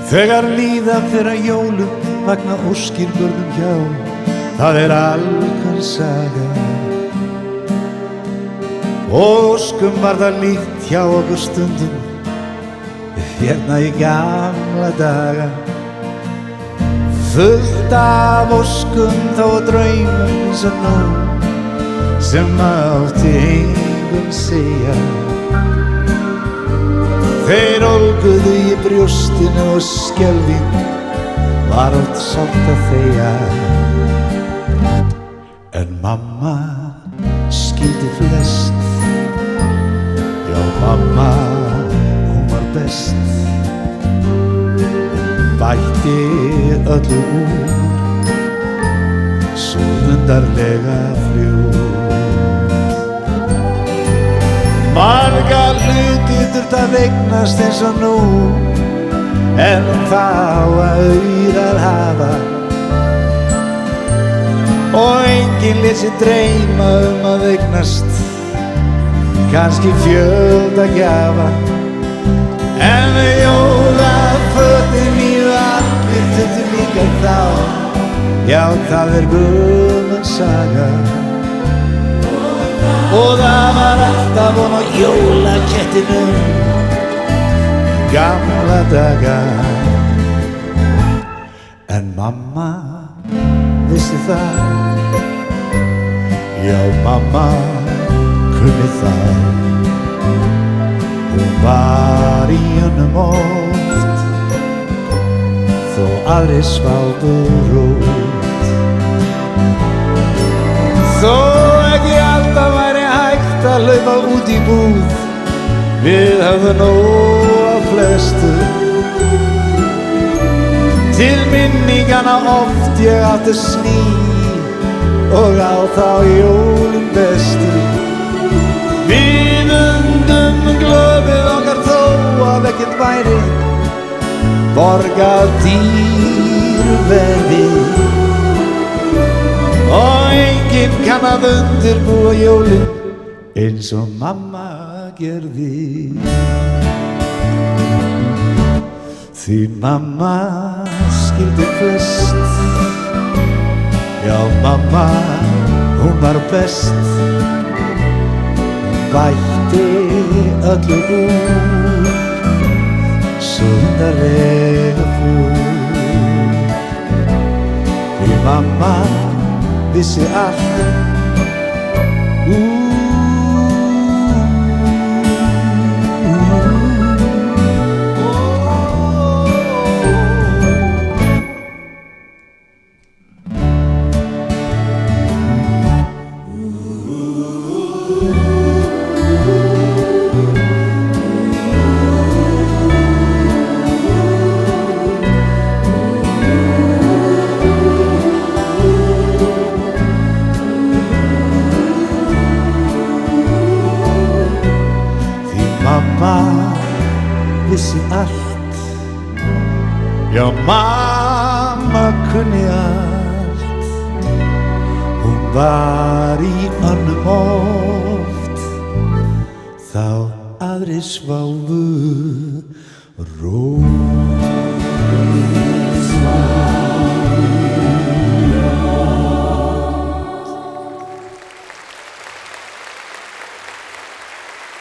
Þegar líða fyrir jólum vegna óskir börnum hjá, það alkunn saga. Og óskum var það líkt hjá okkur stundum, hérna í gamla daga. Fullt af óskum þá og draumum sem nú, sem mátti engum segja. Þeir ólguðu í brjóstinu og skelfing var oft sárt að þegja. En mamma skildi flest, já mamma, hún var best. Hún bætti öllu úr, svo undarlega fljót. Marga hluti þurft að eignast eins og nú, en þá að auðar hafa. Og enginn lét sig dreyma að eignast kannski fjölda gjafa. En jólafötin í allir þurftu líka þá, já það gömul saga. Og það var alltaf von á jólakettinum gamla daga. En mamma vissi það, já mamma kunni það. Hún var í honum oft, þó aðrir sváfu rótt. Þó ekki alltaf væri hægt að hlaupa út í búð, við höfðum nóg af flestu. Til minningana oft ég átti sný, og á þá jólin bestu. Við undum glöfið okkar þó að ekkert væri borgað dýru verði. Og enginn kann að undirbúa jólin eins og mamma gerði. Því mamma skildi flest, já mamma, hún var best. Hún bætti öllu úr, svo undarlega fljót. Því mamma vissi allt. Mamma vissi allt, já mamma kunni allt. Hún var í honum oft, þá aðrir sváfu rótt.